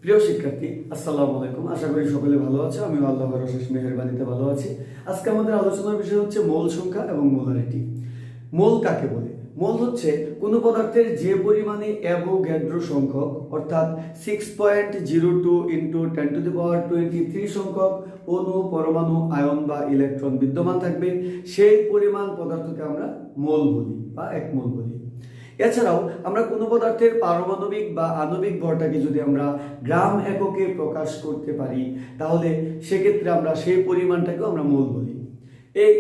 প্রিয় শিক্ষার্থী, আসসালামু আলাইকুম। আশা করি সকলে ভালো আছো। আমি আল্লাহর অশেষ মেহেরবানিতে ভালো আছি। আজকে আমাদের আলোচনার বিষয় হচ্ছে মোল সংখ্যা এবং মোলারিটি। মোল কাকে বলে? মোল হচ্ছে কোনো পদার্থের যে পরিমাণে অ্যাভোগাড্রো সংখ্যক অর্থাৎ 6.02 ইন্টু 10⁻23 সংখ্যক অণু, পরমাণু, আয়ন বা ইলেকট্রন বিদ্যমান থাকবে, সেই পরিমাণ পদার্থকে আমরা মোল বলি বা এক মোল বলি। এছাড়াও আমরা কোনো পদার্থের পারমাণবিক বা আণবিক ভরটাকে যদি আমরা গ্রাম এককে প্রকাশ করতে পারি, তাহলে সেক্ষেত্রে আমরা সেই পরিমাণটাকেও আমরা মোল বলি।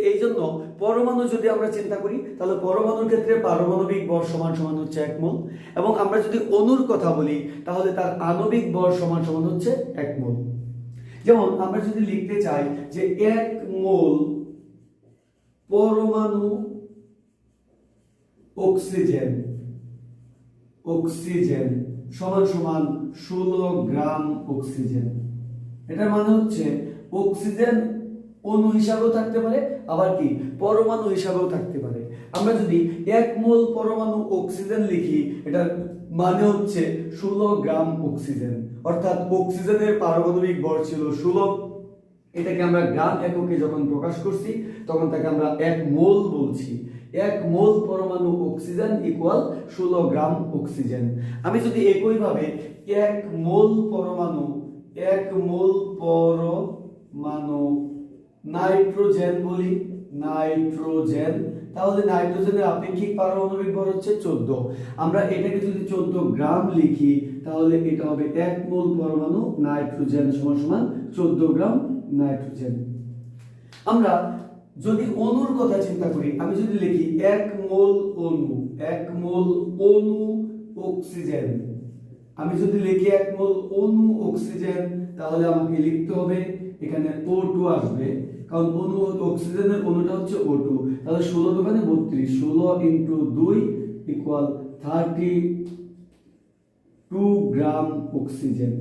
এই জন্য পরমাণু যদি আমরা চিন্তা করি, তাহলে পরমাণুর ক্ষেত্রে পারমাণবিক ভর সমান সমান হচ্ছে 1 মোল, এবং আমরা যদি অণুর কথা বলি তাহলে তার আণবিক ভর সমান সমান হচ্ছে 1 মোল। যেমন আমরা যদি লিখতে চাই যে 1 মোল পরমাণু অক্সিজেন সমান সমান 16 গ্রাম অক্সিজেন। এটার মানে হচ্ছে অক্সিজেন অণু হিসাবেও থাকতে পারে, আবার কি পরমাণু হিসাবেও থাকতে পারে। আমরা যদি 1 মোল পরমাণু অক্সিজেন লিখি, এটার মানে হচ্ছে 16 গ্রাম অক্সিজেন, অর্থাৎ অক্সিজেনের পারমাণবিক ভর ছিল 16। এটাকে আমরা গ্রাম এককে যখন প্রকাশ করছি তখন তাকে আমরা 1 মোল বলছি। 1 মোল পরমাণু অক্সিজেন ইকুয়াল 16 গ্রাম অক্সিজেন। আমি যদি একইভাবে 1 মোল পরমাণু নাইট্রোজেন বলি, তাহলে নাইট্রোজেনের আপেক্ষিক পারমাণবিক ভর হচ্ছে 14। আমরা এটাকে যদি 14 গ্রাম লিখি, তাহলে এটা হবে 1 মোল পরমাণু নাইট্রোজেন সমান সমান 14 গ্রাম নাইট্রোজেন। আমরা যদি অণুর কথা চিন্তা করি, আমি যদি লিখি 1 মোল অণু অক্সিজেন, আমি যদি লিখি 1 মোল অণু অক্সিজেন, তাহলে আমাকে লিখতে হবে এখানে O2 আসবে, কারণ অণু অক্সিজেনের অণুটা হচ্ছে O2। তাহলে 16 দোকানে 32, 16 ইন্টু 2 ইকুয়াল 32 গ্রাম অক্সিজেন।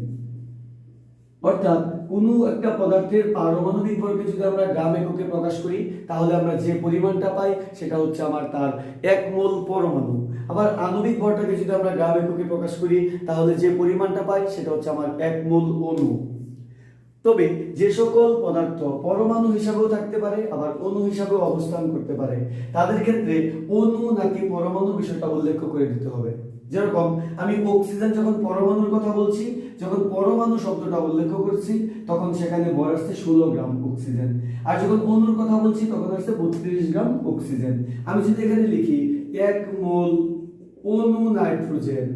অর্থাৎ কোনো একটা পদার্থের পারমাণবিক ভরকে যদি আমরা গ্রাম এককে প্রকাশ করি, তাহলে আমরা যে পরিমাণটা পাই সেটা হচ্ছে আমার তার 1 মোল পরমাণু। আবার আণবিক ভরটাকে যদি আমরা গ্রাম এককে প্রকাশ করি, তাহলে যে পরিমাণটা পাই সেটা হচ্ছে আমার 1 মোল অণু। তবে যে সকল পদার্থ পরমাণু হিসাবেও থাকতে পারে, আবার অণু হিসাবেও অবস্থান করতে পারে, তাদের ক্ষেত্রে অণু নাকি পরমাণু বিষয়টা উল্লেখ করে দিতে হবে। যেরকম আমি অক্সিজেন যখন পরমাণুর কথা বলছি, যখন পরমাণু শব্দটা উল্লেখ করছি, তখন সেখানে ভর আসছে 16 গ্রাম অক্সিজেন। আর যখন অণুর কথা বলছি তখন আসছে 32 গ্রাম অক্সিজেন। আমি যদি এখানে লিখি 1 মোল অণু নাইট্রোজেন,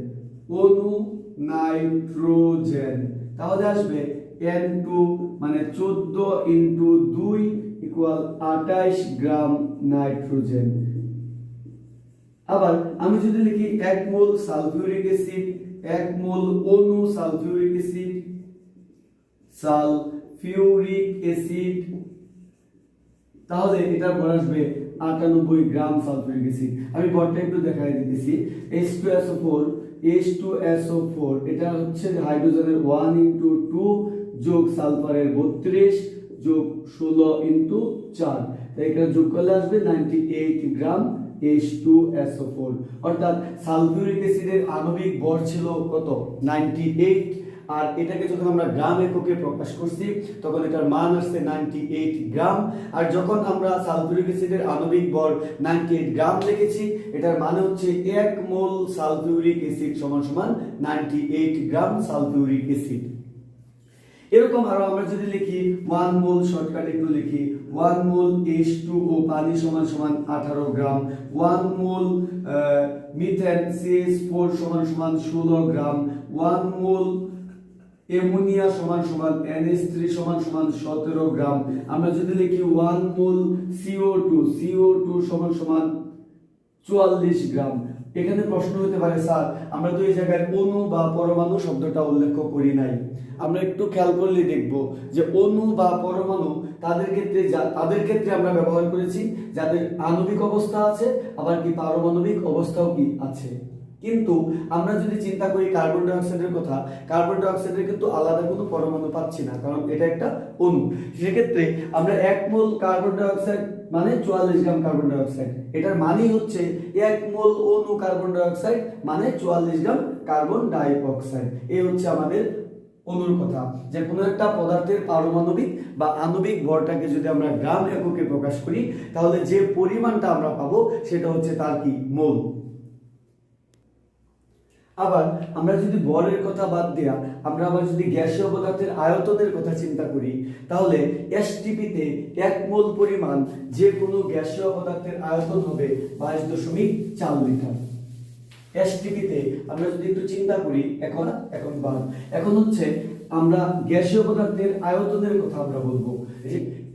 তাহলে আসবে N2 মানে 14 ইন্টু 2 ইকুয়াল 28 গ্রাম নাইট্রোজেন। আবার আমি যদি লিখি 1 মোল সালফিউরিক অ্যাসিড, 1 মোল অণু সালফিউরিক অ্যাসিড, তাহলে এটার ভর আসবে 98 গ্রাম সালফিউরিক অ্যাসিড। আমি ভরটা একটু দেখাই দিতেছি। H2SO4 এটা হচ্ছে হাইড্রোজেনের 1 ইন্টু 2 যোগ সালফারের 32 যোগ 16 ইন্টু 4, তাই এখানে যোগ করলে আসবে 98 গ্রাম H2SO4। অর্থাৎ সালফিউরিক অ্যাসিডের আণবিক ভর ছিল কত? 98। আর এটাকে যখন আমরা গ্রাম এককে প্রকাশ করছি তখন এটার মান আসছে 98 গ্রাম। আর যখন আমরা সালফিউরিক অ্যাসিডের আণবিক ভর 98 গ্রাম লিখেছি, এটার মানে হচ্ছে 1 মোল সালফিউরিক অ্যাসিড সমান সমান 98 গ্রাম সালফিউরিক অ্যাসিড। এরকম আরো আমরা যদি লিখি 1 মোল, শর্টকাট একটু লিখি, 1 মোল H2O পানি সমান সমান 18 গ্রাম, 1 মোল মিথেন CH4 সমান সমান 16 গ্রাম, 1 মোল অ্যামোনিয়া সমান সমান NH3 সমান সমান 17 গ্রাম। আমরা যদি লিখি 1 মোল CO2 সমান সমান 44 গ্রাম। এখানে প্রশ্ন হতে পারে, স্যার আমরা তো এই জায়গায় অণু বা পরমাণু শব্দটা উল্লেখ করি নাই। আমরা একটু খেয়াল করলে দেখব যে অণু বা পরমাণু তাদের ক্ষেত্রে আমরা ব্যবহার করেছি যাদের আণবিক অবস্থা আছে, আবার কি পারমাণবিক অবস্থাও কি আছে। কিন্তু আমরা যদি চিন্তা করি কার্বন ডাই অক্সাইডের কথা, কার্বন ডাই অক্সাইডের কিন্তু আলাদা কোনো পরমাণু পাচ্ছি না, কারণ এটা একটা অণু। সেক্ষেত্রে আমরা 1 মোল কার্বন ডাই অক্সাইড মানে 44 গ্রাম কার্বন ডাই অক্সাইড, এটার মানেই হচ্ছে 1 মোল অণু কার্বন ডাই অক্সাইড মানে 44 গ্রাম কার্বন ডাই অক্সাইড। এই হচ্ছে আমাদের অণুর কথা, যে কোনো একটা পদার্থের পারমাণবিক বা আণবিক ভরটাকে যদি আমরা গ্রাম এককে প্রকাশ করি তাহলে যে পরিমাণটা আমরা পাবো সেটা হচ্ছে তার কি মোল। আবার আমরা যদি ভরের কথা বাদ দেয়া আমরা আবার যদি গ্যাসীয় পদার্থের আয়তনের কথা চিন্তা করি তাহলে এসটিপিতে 1 মোল পরিমাণ যে কোনো গ্যাসীয় পদার্থের আয়তন হবে 22.4 লিটার। এসটিপিতে আমরা যদি একটু চিন্তা করি এখন হচ্ছে আমরা গ্যাসীয় পদার্থের আয়তনের কথা আমরা বলবো।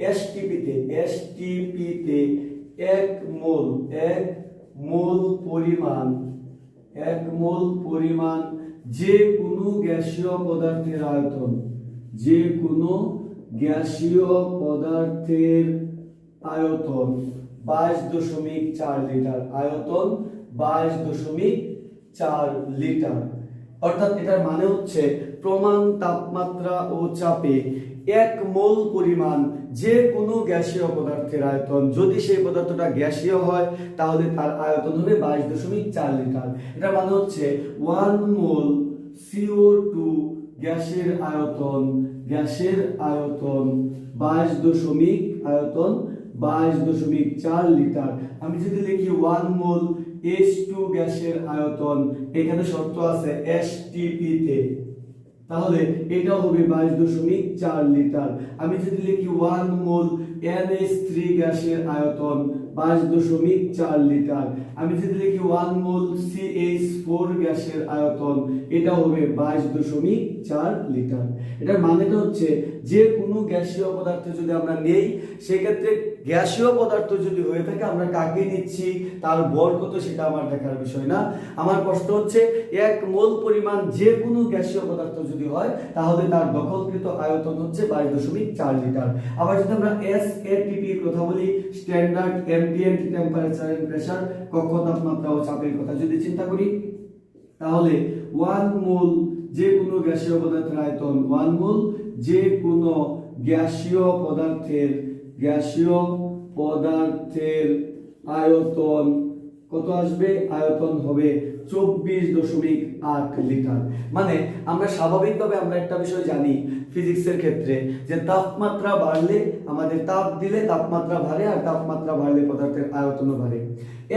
এসটিপিতে 1 মোল পরিমাণ যে কোনো গ্যাসীয় পদার্থের আয়তন, যে কোনো গ্যাসীয় পদার্থের আয়তন 22.4 লিটার, আয়তন 22.4 লিটার। অর্থাৎ এটার মানে হচ্ছে প্রমাণ তাপমাত্রা ও চাপে 1 মোল পরিমাণ যে কোনো গ্যাসীয় পদার্থের আয়তন, যদি সেই পদার্থটা গ্যাসীয় হয় তাহলে তার আয়তন হবে 22.4 লিটার। এটা মানে হচ্ছে 1 মোল CO2 গ্যাসের আয়তন 22.4 লিটার। আমি যদি লিখি 1 মোল H2 গ্যাসের আয়তন, এখানে শর্ত আছে STP তে, তাহলে এটা হবে 22.4 লিটার। আমি যদি লিখি 1 মোল NH3 গ্যাসের আয়তন 22.4 লিটার। আমি যদি লিখি 1 মোল CH4 গ্যাসের আয়তন, এটা হবে 22.4 লিটার। এটার মানেটা হচ্ছে যে কোনো গ্যাসীয় পদার্থ যদি আমরা নেই সেক্ষেত্রে গ্যাসীয় পদার্থ যদি হয়ে থাকে আমরা কাকে নিচ্ছি তার ভর কত সেটা আমার দেখার বিষয় না। আমার প্রশ্ন হচ্ছে 1 মোল পরিমাণ যে কোনো গ্যাসীয় পদার্থ যদি হয় তাহলে তার দখলকৃত আয়তন হচ্ছে 22.4 লিটার। আবার যদি আমরা SATP এর কথা বলি, standard ambient temperature and pressure, কক্ষ তাপমাত্রা ও চাপের কথা যদি চিন্তা করি তাহলে 1 মোল যে কোনো গ্যাসীয় পদার্থের আয়তন, 1 মোল যে কোনো গ্যাসীয় পদার্থের আয়তন কত আসবে? আয়তন হবে 24.8 লিটার। মানে আমরা স্বাভাবিকভাবে আমরা একটা বিষয় জানি ফিজিক্সের ক্ষেত্রে যে তাপমাত্রা বাড়লে আমাদের তাপ দিলে তাপমাত্রা বাড়ে, আর তাপমাত্রা বাড়লে পদার্থের আয়তনও বাড়ে।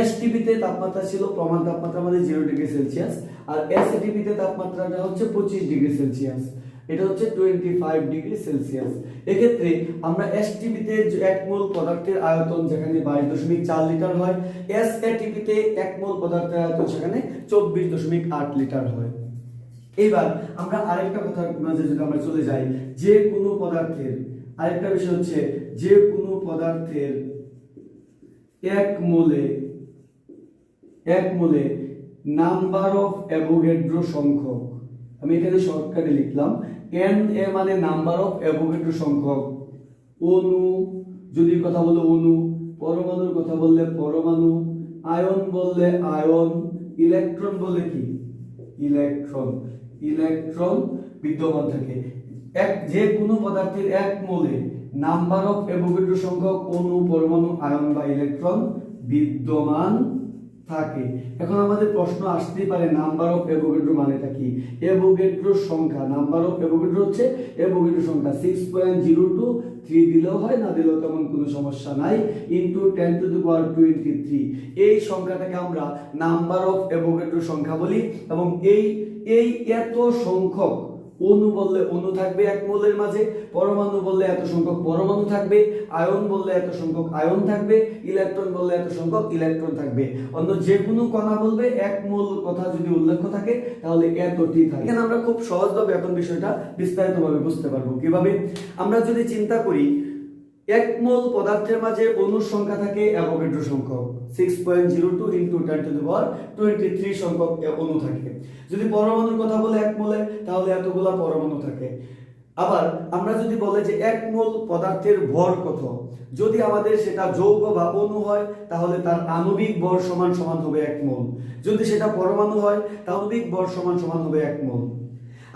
এসটিপিতে তাপমাত্রা ছিল প্রমাণ তাপমাত্রা মানে 0 ডিগ্রি সেলসিয়াস, আর এসএটিপিতে তাপমাত্রাটা হচ্ছে 25 ডিগ্রি সেলসিয়াস, এটা হচ্ছে 25 ডিগ্রি সেলসিয়াস। এক্ষেত্রে আমরা এসটিপিতে 1 মোল পদার্থের আয়তন যেখানে 22.4 লিটার হয়, এসএটিপিতে 1 মোল পদার্থের আয়তন সেখানে 24.8 লিটার হয়। এবার আমরা আরেকটা কথার মাঝে যদি আমরা চলে যাই, যে কোনো পদার্থের আরেকটা বিষয় হচ্ছে যে কোনো পদার্থের 1 মোলে নাম্বার অফ অ্যাভোগাড্রো সংখ্যক, আমি এখানে শর্টকাটে লিখলাম NA মানে নাম্বার অফ অ্যাভোগাড্রো সংখ্যক, অণু যদি কথা বলে অণু, পরমাণুর কথা বললে পরমাণু, আয়ন বললে আয়ন, ইলেকট্রন বলে কি ইলেকট্রন বিদ্যমান থাকে। যে কোনো পদার্থের 1 মোলে নাম্বার অফ অ্যাভোগাড্রো সংখ্যক অণু, পরমাণু, আয়ন বা ইলেকট্রন বিদ্যমান থাকে। এখন আমাদের প্রশ্ন আসতেই পারে নাম্বার অফ অ্যাভোগাড্রো মানেটা কি? অ্যাভোগাড্রো সংখ্যা, নাম্বার অফ অ্যাভোগাড্রো হচ্ছে অ্যাভোগাড্রো সংখ্যা 6.023 দিলেও হয় না দিলেও তেমন কোনো সমস্যা নাই, ইনটু 10⁻23। এই সংখ্যাটাকে আমরা নাম্বার অফ অ্যাভোগাড্রো সংখ্যা বলি। এবং এই এত সংখ্যক অণু বললে অণু থাকবে 1 মোলের মাঝে, পরমাণু বললে এত সংখ্যক পরমাণু থাকবে, আয়ন বললে এত সংখ্যক আয়ন থাকবে, ইলেকট্রন বললে এত সংখ্যক ইলেকট্রন থাকবে। অন্য যে কোনো কণা বলবে 1 মোল কথা যদি উল্লেখ থাকে তাহলে এতটি থাকে। এখানে আমরা খুব সহজভাবে এখন বিষয়টা বিস্তারিতভাবে বুঝতে পারবো। কিভাবে? আমরা যদি চিন্তা করি 1 মোল পদার্থের মাঝে অণুর সংখ্যা থাকে অ্যাভোগাড্রো সংখ্যক 6.02 ইনটু 10⁻23 সংখ্যক অণু থাকে। যদি পরমাণুর কথা বলে 1 মোলে তাহলে এতগুলা পরমাণু থাকে। আবার আমরা যদি বলে যে 1 মোল পদার্থের ভর কত, যদি আমাদের সেটা যৌগ বা অণু হয় তাহলে তার আণবিক ভর সমান হবে 1 মোল, যদি সেটা পরমাণু হয় তাহলে আণবিক ভর সমান হবে 1 মোল।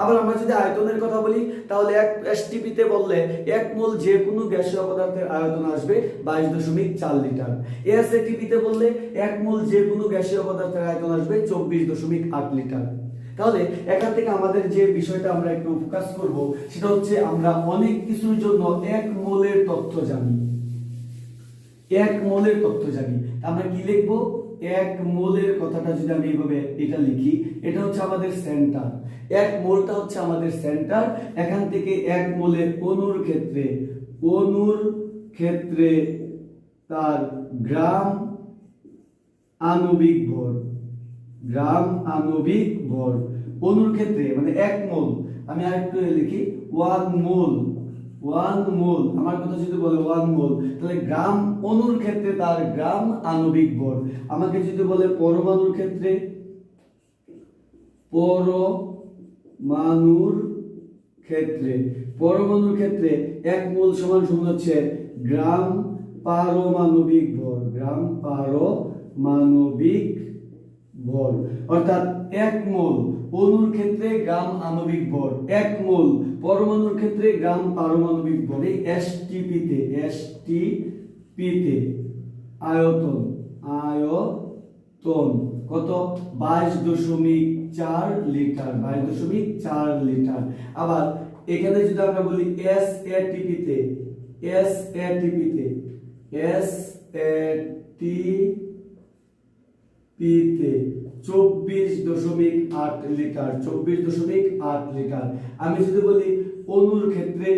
আবার আমরা যদি আয়তনের কথা বলি তাহলে এসটিপিতে বললে 1 মোল যে কোনো গ্যাসীয় পদার্থের আয়তন আসবে 22.4 লিটার। এসএটিপিতে বললে 1 মোল যে কোনো গ্যাসীয় পদার্থের আয়তন আসবে 24.8 লিটার। তাহলে এখান থেকে আমাদের যে বিষয়টা আমরা একটু ফোকাস করব সেটা হচ্ছে আমরা অনেক কিছুর জন্য এক মোলের তথ্য জানি। এক মোলের তথ্য জানি, আমরা কি লিখবো? এক মোলের কথাটা যদি আমি এইভাবে এটা লিখি, এটা হচ্ছে আমাদের সেন্টার। এক মোলটা হচ্ছে আমাদের সেন্টার। এখান থেকে এক মোলের অণুর ক্ষেত্রে তার গ্রাম আণবিক ভর, গ্রাম আণবিক ভর অণুর ক্ষেত্রে, মানে এক মোল। আমি আরেকটু লিখি, ওয়ান মোল। আমার কথা যদি বলে ওয়ান মোল, তাহলে গ্রাম অণুর ক্ষেত্রে তার গ্রাম আণবিক ভর। আমাকে যদি বলে পরমাণুর ক্ষেত্রে, পরমাণুর ক্ষেত্রে এক মোল সমান হচ্ছে গ্রাম পারমাণবিক ভর, ভর। অর্থাৎ এক মোল অণুর ক্ষেত্রে গ্রাম আণবিক ভর, এক মোল পরমাণুর ক্ষেত্রে গ্রাম পারমাণবিক ভর। এই এসটিপিতে আয়তন কত? 22.4 লিটার, 22.4 লিটার। আবার এখানে যদি আমরা বলি এসএটিপিতে 24.8 লিটার, 24.8 লিটার। আমি যদি বলি অণুর ক্ষেত্রে,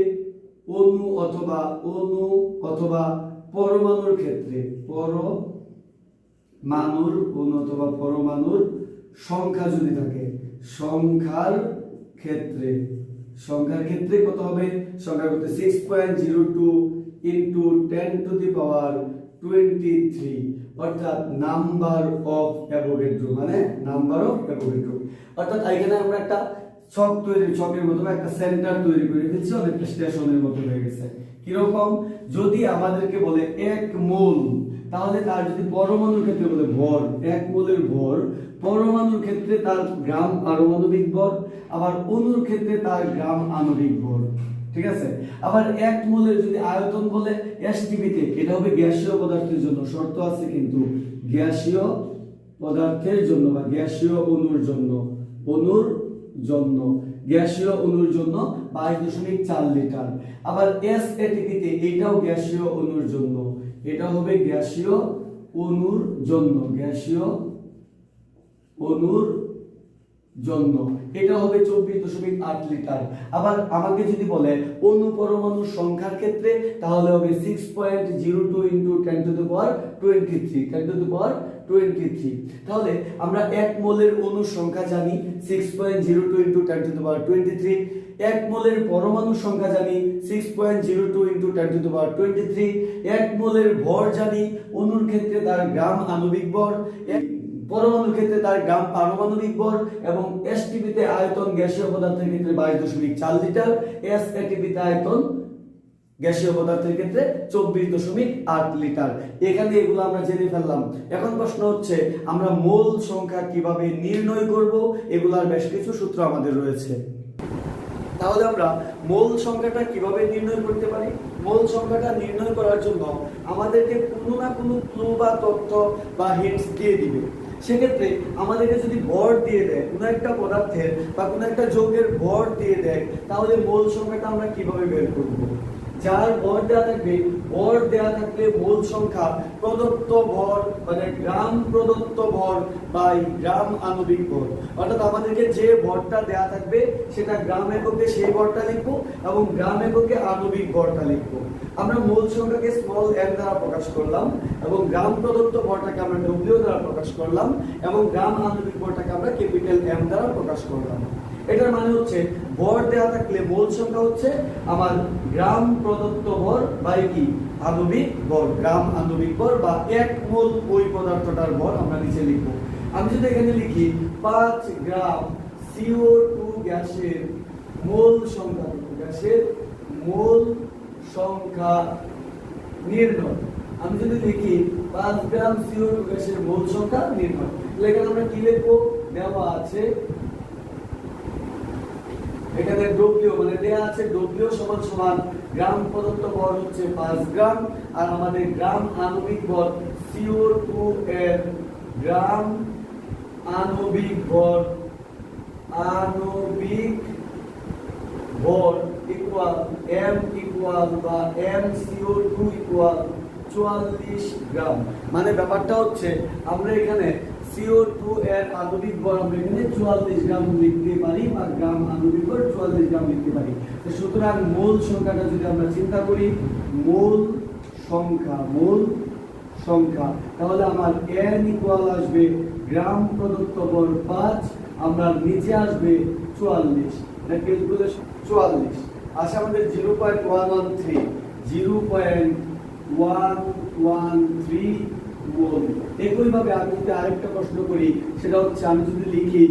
অণু অথবা পরমাণুর ক্ষেত্রে, পরমাণুর সংখ্যা যদি থাকে, সংখ্যার ক্ষেত্রে কত হবে? সংখ্যা করতে 6.02 into 10 to the power 23, অর্থাৎ নাম্বার অফ অ্যাভোগাড্রো, মানে নাম্বার অফ অ্যাভোগাড্রো। অর্থাৎ এখানে আমরা একটা ছকের মতো একটা সেন্টার তৈরি করে ফেলছি, অনেকটা স্টেশনের মতো হয়ে গেছে। কিরকম? যদি আমাদেরকে বলে এক মোল, তাহলে তার যদি পরমাণুর ক্ষেত্রে বলে ভর, এক মোলের ভর, পরমাণুর ক্ষেত্রে তার গ্রাম পারমাণবিক ভর, আবার অণুর ক্ষেত্রে তার গ্রাম আণবিক ভর। ঠিক আছে? আবার এক মোলের যদি আয়তন বলে এসটিপিতে, এটা হবে গ্যাসীয় পদার্থের জন্য, শর্ত আছে কিন্তু, গ্যাসীয় পদার্থের জন্য বা গ্যাসীয় অণুর জন্য গ্যাসীয় অণুর জন্য 22.4 লিটার। আবার এসএটিপিতে এটাও গ্যাসীয় অণুর জন্য, এটা হবে গ্যাসীয় অণুর জন্য, এটা হবে 24.8 লিটার। আবার আমাকে যদি বলে অণু পরমাণুর সংখ্যার ক্ষেত্রে, তাহলে হবে 6.02 into 10 to the power 23। তাহলে আমরা এক মোলের অণুর সংখ্যা জানি 6.02 into 10 to the power 23, এক মোলের পরমাণুর সংখ্যা জানি 6.02 into 10 to the power 23, এক মোলের ভর জানি, অণুর ক্ষেত্রে তার গ্রাম আণবিক ভর, পরমাণুর ক্ষেত্রে তার গ্রাম পারমাণবিক ভর, এবং এসটিপিতে আয়তন গ্যাসীয় পদার্থের ক্ষেত্রে 22.4 লিটার, এসএটিপিতে আয়তন গ্যাসীয় পদার্থের ক্ষেত্রে 24.8 লিটার। এখানে এগুলো আমরা জেনে ফেললাম। এখন প্রশ্ন হচ্ছে আমরা মোল সংখ্যা কিভাবে নির্ণয় করব? এগুলার বেশ কিছু সূত্র আমাদের রয়েছে। তাহলে আমরা মোল সংখ্যাটা কিভাবে নির্ণয় করতে পারি? মোল সংখ্যাটা নির্ণয় করার জন্য আমাদেরকে কোনো না কোনো ক্লু বা তথ্য বা হিন্টস দিয়ে দিবে। সেক্ষেত্রে আমাদেরকে যদি ভর দিয়ে দেয়, কোনো একটা পদার্থের বা কোনো একটা যৌগের ভর দিয়ে দেয়, তাহলে মোল সংখ্যাটা আমরা কিভাবে বের করব? যার ভর দেওয়া থাকবে, ভর দেওয়া থাকলে মোল সংখ্যা প্রদত্ত ভর, মানে গ্রাম প্রদত্ত ভর বাই গ্রাম আণবিক ভর। অর্থাৎ আমাদেরকে যে ভরটা দেওয়া থাকবে সেটা গ্রাম এককে সেই ভরটা লিখবো এবং গ্রাম এককে আণবিক ভরটা লিখবো। আমরা মোল সংখ্যাকে স্মল m দ্বারা প্রকাশ করলাম এবং গ্রাম প্রদত্ত ভরটাকে আমরা ডব্লিউ দ্বারা প্রকাশ করলাম এবং গ্রাম আণবিক ভরটাকে আমরা ক্যাপিটাল M দ্বারা প্রকাশ করলাম। এটার মানে হচ্ছে ভর দেওয়া থাকলে মোল সংখ্যা হচ্ছে আমার গ্রাম প্রদত্ত ভর বাই কি আণবিক ভর, গ্রাম আণবিক ভর বা এক মোল ওই পদার্থটার ভর আমরা নিচে লিখব। আমি যদি এখানে লিখি 5 গ্রাম CO2 গ্যাসের মোল সংখ্যা, গ্যাসের মোল সংখ্যা নির্ণয়, আমি যদি লিখি 5 গ্রাম CO2 গ্যাসের মোল সংখ্যা নির্ণয়, তাহলে এখানে আমরা কি লিখবো? দেওয়া আছে এখানে ডব্লিউ, মানে দেয়া আছে ডব্লিউ সমান সমান গ্রাম প্রদত্ত ভর হচ্ছে 5 গ্রাম, আর আমাদের গ্রাম আণবিক ভর CO2 এর গ্রাম আণবিক ভর আণবিক ভর ইকুয়াল m ইকুয়াল বা mCO2 ইকুয়াল 44 গ্রাম। মানে ব্যাপারটা হচ্ছে আমরা এখানে CO2 এর আণবিক ভর আমরা এখানে 44 গ্রাম লিখতে পারি বা গ্রাম আণবিক ভর 44 গ্রাম লিখতে পারি। তো সুতরাং মোল সংখ্যাটা যদি আমরা চিন্তা করি, মোল সংখ্যা তাহলে আমার n ইকুয়াল আসবে গ্রাম প্রদত্ত ভর 5, আমরা নিচে আসবে 44, এটা ক্যালকুলেশন 44 আসে আমাদের 0.113 মোল। একইভাবে আমি যদি আরেকটা প্রশ্ন করি, সেটা হচ্ছে আমি যদি লিখি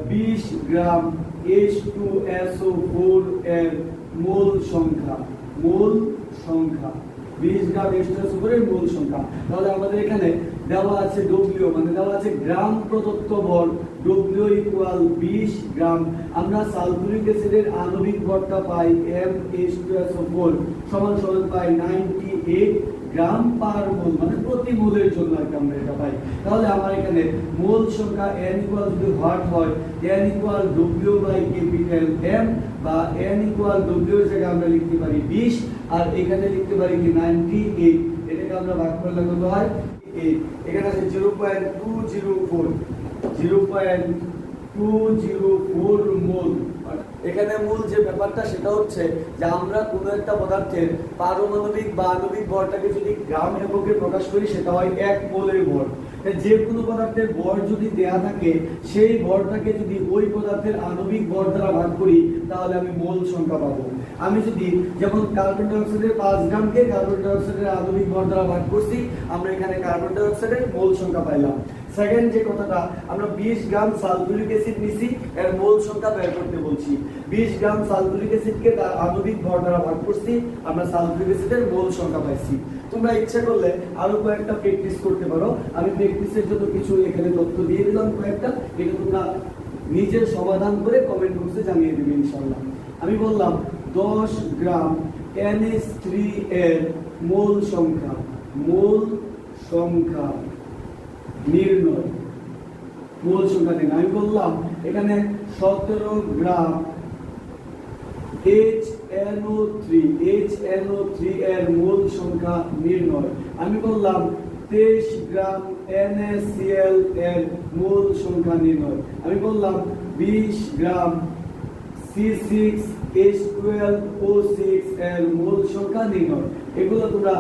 20 গ্রাম H2SO4 এর মোল সংখ্যা 20 গ্রাম H2SO4 এর মোল সংখ্যা, তাহলে আমাদের এখানে দেওয়া আছে W, মানে দেওয়া আছে গ্রাম প্রদত্ত ভর W ইকুয়াল 20 গ্রাম। আমরা সালফিউরিক অ্যাসিডের আণবিক ভরটা পাই MH2SO4 সমান পাই 98 গ্রাম পার মোল, মানে প্রতি মোলের জন্য আমরা এটা পাই। তাহলে আমার এখানে মোল সংখ্যা n ইকুয়াল যদি হট হয়, n equal W by capital M, বা n ইকুয়াল W এর জায়গায় আমরা লিখতে পারি 20 আর এখানে লিখতে পারি কি 98, এটাকে আমরা ভাগ করলে কত হয় 8, এখানে আছে 0.204 মোল। এখানে মূল যে ব্যাপারটা সেটা হচ্ছে যে আমরা কোনো একটা পদার্থের পারমাণবিক বা আণবিক ভরটাকে যদি গ্রাম এককে প্রকাশ করি, সেটা হয় 1 মোলের ভর। যে কোনো পদার্থের ভর যদি দেয়া থাকে, সেই ভরটাকে যদি ওই পদার্থের আণবিক ভর দ্বারা ভাগ করি, তাহলে আমি মোল সংখ্যা পাবো। আমি যদি যেমন কার্বন ডাই অক্সাইডের 5 গ্রামকে কার্বন ডাই অক্সাইডের আণবিক ভর দ্বারা ভাগ করছি, আমরা এখানে কার্বন ডাই অক্সাইডের মোল সংখ্যা পাইলাম। সেকেন্ড যে কথাটা, আমরা 20 গ্রাম সালফিউরিক অ্যাসিড নিছি, এর মোল সংখ্যা বের করতে বলছি। 20 গ্রাম সালফিউরিক অ্যাসিডকে তার আণবিক ভর দ্বারা ভাগ করছি, আমরা সালফিউরিক অ্যাসিডের মোল সংখ্যা পাইছি। তোমরা ইচ্ছা করলে আরো কয়েকটা প্র্যাকটিস করতে পারো, আমি প্র্যাকটিসের জন্য কিছু এখানে তথ্য দিয়ে দিলাম কয়েকটা, এটা তোমরা নিজের সমাধান করে কমেন্ট বক্সে জানিয়ে দিবে ইনশাআল্লাহ। আমি বললাম 10 গ্রাম NH3 এর মোল সংখ্যা নির্ণয়, মোল সংখ্যা নির্ণয়। আমি বললাম এখানে 17 গ্রাম HNO3 এর মোল সংখ্যা নির্ণয়। আমি বললাম 23 গ্রাম NaCl এর মোল সংখ্যা নির্ণয়। আমি বললাম 20 গ্রাম C6H12O6 এর মোল সংখ্যা নির্ণয়। এগুলো তোমরা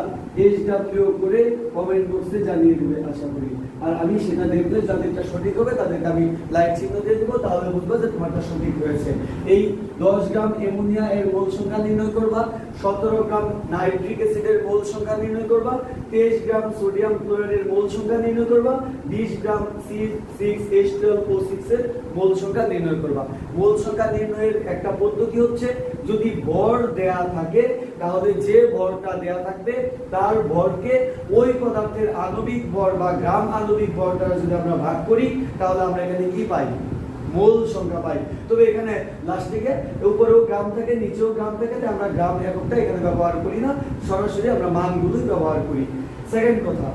SW করে কমেন্ট বক্সে জানিয়ে দেবে আশা করি। আর আমি সেটা দেখলে যাদেরটা সঠিক হবে তাদেরকে আমি লাইক চিহ্ন দিয়ে দেবো, তাহলে বুঝবো যে তোমারটা সঠিক হয়েছে। এই 10 গ্রাম অ্যামোনিয়া এর মোল সংখ্যা নির্ণয় করবা, 17 গ্রাম নাইট্রিক অ্যাসিডের মোল সংখ্যা নির্ণয় করবা, 23 গ্রাম সোডিয়াম ক্লোরাইডের মোল সংখ্যা নির্ণয় করবা, 20 গ্রাম C6H12O6 এর মোল সংখ্যা নির্ণয় করবা। মোল সংখ্যা নির্ণয়ের একটা পদ্ধতি হচ্ছে, যদি ভর দেয়া থাকে তাহলে যে ভরটা দেয়া থাকবে তার ভরকে ওই পদার্থের আণবিক ভর বা গ্রাম আণবিক ভর দ্বারা যদি আমরা ভাগ করি, তাহলে আমরা এখানে কি পাই? মোল সংখ্যা পাই। তবে এখানে লাস্ট দিকে উপরেও গ্রাম থাকে নিচেও গ্রাম থাকে, আমরা গ্রাম এককটা এখানে ব্যবহার করি না, সরাসরি আমরা মানগুলোই ব্যবহার করি। সেকেন্ড কথা,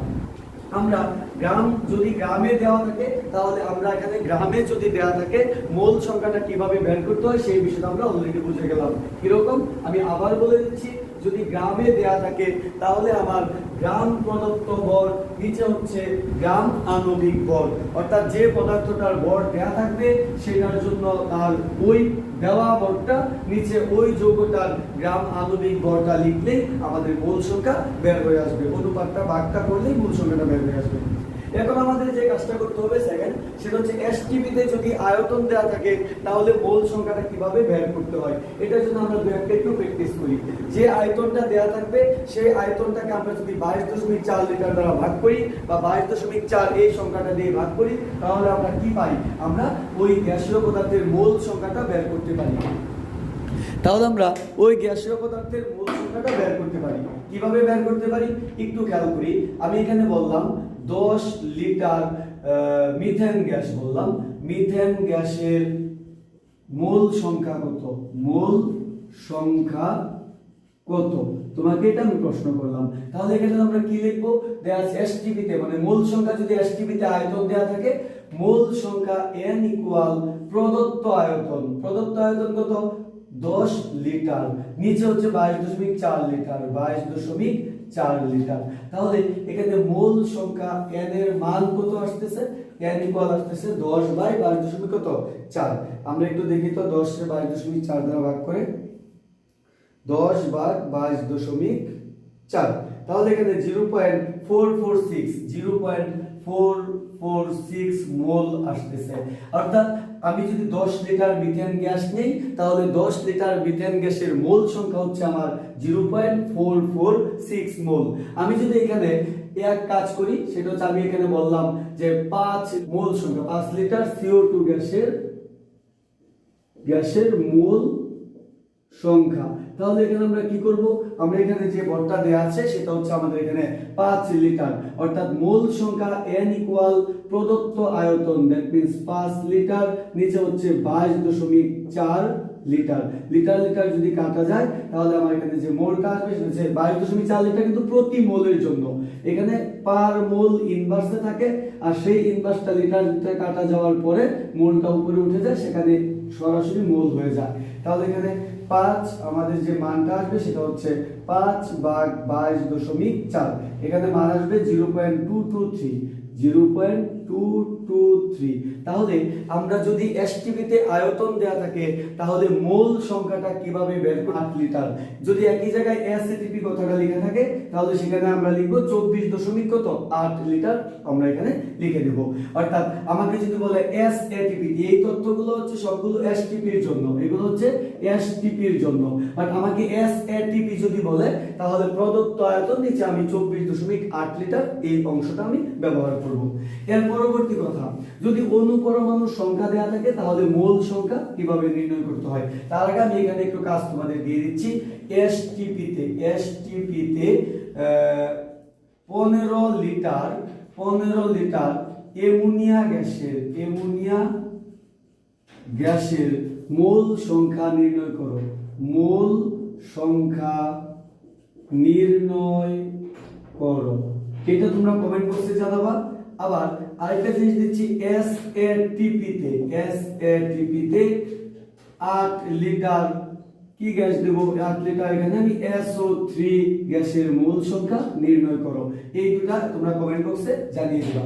আমরা গ্রাম যদি গ্রামে দেওয়া থাকে, তাহলে আমরা এখানে গ্রামে যদি দেওয়া থাকে মোল সংখ্যাটা কিভাবে বের করতে হয় সেই বিষয়টা আমরা অলরেডি বুঝে গেলাম। কিরকম আমি আবার বলে দিচ্ছি, যদি গ্রামে দেয়া থাকে তাহলে আমার গ্রাম প্রদত্ত ভর, নিচে হচ্ছে গ্রাম আণবিক ভর, অর্থাৎ যে পদার্থটার ভর দেয়া থাকবে সেটার জন্য তার ওই দেওয়া ভরটা, নিচে ওই যৌগটার গ্রাম আণবিক ভরটা লিখলেই আমাদের মোল সংখ্যা বের হয়ে আসবে। অনুপাতটা ভাগটা করলেই মোল সংখ্যাটা বের হয়ে আসবে। এখন আমাদের যে কাজটা করতে হবে সেকেন্ড, সেটা হচ্ছে এসটিপিতে যদি আয়তন দেওয়া থাকে তাহলে মোল সংখ্যাটা কিভাবে বের করতে হয়, এটার জন্য আমরা দুই একটা একটু প্র্যাকটিস করি। যে আয়তনটা দেওয়া থাকবে সেই আয়তনটাকে আমরা যদি 22.4 লিটার দ্বারা ভাগ করি বা 22.4 এই সংখ্যাটা দিয়ে ভাগ করি, তাহলে আমরা কি পাই? আমরা ওই গ্যাসীয় পদার্থের মোল সংখ্যাটা বের করতে পারি। তাহলে আমরা ওই গ্যাসীয় পদার্থের মোল সংখ্যাটা বের করতে পারি। কিভাবে বের করতে পারি একটু খেয়াল করি। আমি এখানে বললাম 10 লিটার মিথেন গ্যাস, বললাম মিথেন গ্যাসের মোল সংখ্যা কত? মোল সংখ্যা কত, তোমাকে এটা আমি প্রশ্ন করলাম। তাহলে এখানে আমরা কি লিখবো, দেয়া আছে এসটিপি তে, মানে মোল সংখ্যা যদি এসটিপি তে আয়তন দেয়া থাকে, মোল সংখ্যা n ইকুয়াল প্রদত্ত আয়তন কত, 10 লিটার, নিচে হচ্ছে 22.4 লিটার, 22.4 লিটার। তাহলে এখানে মোল সংখ্যা n এর মান কত আসতেছে, n ইকুয়াল আসতেছে 10/22.4। আমরা একটু দেখি তো, 10 কে 22.4 দ্বারা ভাগ করে 10/22.4, তাহলে এখানে 0.446 মোল আসতেছে। অর্থাৎ আমি যদি 10 লিটার মিথেন গ্যাস নেই, তাহলে 10 লিটার মিথেন গ্যাসের মোল সংখ্যা হচ্ছে আমার 0.446 মোল। আমি যদি এখানে এক কাজ করি, সেটা হচ্ছে আমি এখানে বললাম যে 5 মোল সংখ্যা, 5 লিটার CO2 গ্যাসের মোল সংখ্যা। তাহলে এখানে আমরা কি করব, আমরা এখানে যে ভরটা দেয়া আছে সেটা হচ্ছে আমাদের এখানে 5 লিটার, অর্থাৎ মোল সংখ্যা n ইকুয়াল প্রদত্ত আয়তন, দ্যাট মিন্স 5 লিটার, নিচে হচ্ছে 22.4 লিটার। লিটার যদি কাটা যায়, তাহলে আমার এখানে যে মোলটা আসবে সেটা হচ্ছে 22.4 লিটার, কিন্তু প্রতি মোলের জন্য। এখানে পার মোল ইনভার্সে থাকে, আর সেই ইনভার্সটা লিটার কাটা যাওয়ার পরে মোলটা উপরে উঠে যায়, সেখানে সরাসরি মোল হয়ে যায়। তাহলে এখানে 5 আমাদের যে মানটা আসবে সেটা হচ্ছে 5/22.4, এখানে মান আসবে 0.223। তাহলে আমরা যদি এসটিপি তে আয়তন দেয়া থাকে, তাহলে মোল সংখ্যাটা কিভাবে বের করব, 8 লিটার। যদি একই জায়গায় এসএটিপি কথাটা লেখা থাকে, তাহলে সেখানে আমরা লিখব 24.8 লিটার, আমরা এখানে লিখে দেব। অর্থাৎ আমাকে যদি বলে এসএটিপি, এই তথ্যগুলো হচ্ছে সবগুলো এসটিপির জন্য, এগুলো হচ্ছে এসটিপির জন্য। বাট আমাকে এসএটিপি যদি বলে, তাহলে প্রদত্ত আয়তন নিচে আমি 24.8 লিটার, এই অংশটা আমি ব্যবহার করব। এর পরবর্তী কথা, যদি অনুপরমাণুর সংখ্যা দেয়া থাকে, তাহলে মোল সংখ্যা কিভাবে নির্ণয় করতে হয়। তার আগে আমি এখানে একটু কাজ তোমাদের দিয়ে দিচ্ছি। এসটিপি তে 15 লিটার অ্যামোনিয়া গ্যাসের মোল সংখ্যা নির্ণয় করো, মোল সংখ্যা নির্ণয় করো। এটা তোমরা কমেন্ট বক্সে জানাবা। আবার আরেকটা জিনিস দিচ্ছি, এসএটিপি তে 8 লিটার কি গ্যাস দেব, 8 লিটার, এখানে আমি SO3 গ্যাসের মোল সংখ্যা নির্ণয় করো। এই দুটা তোমরা কমেন্ট বক্সে জানিয়ে দিবা।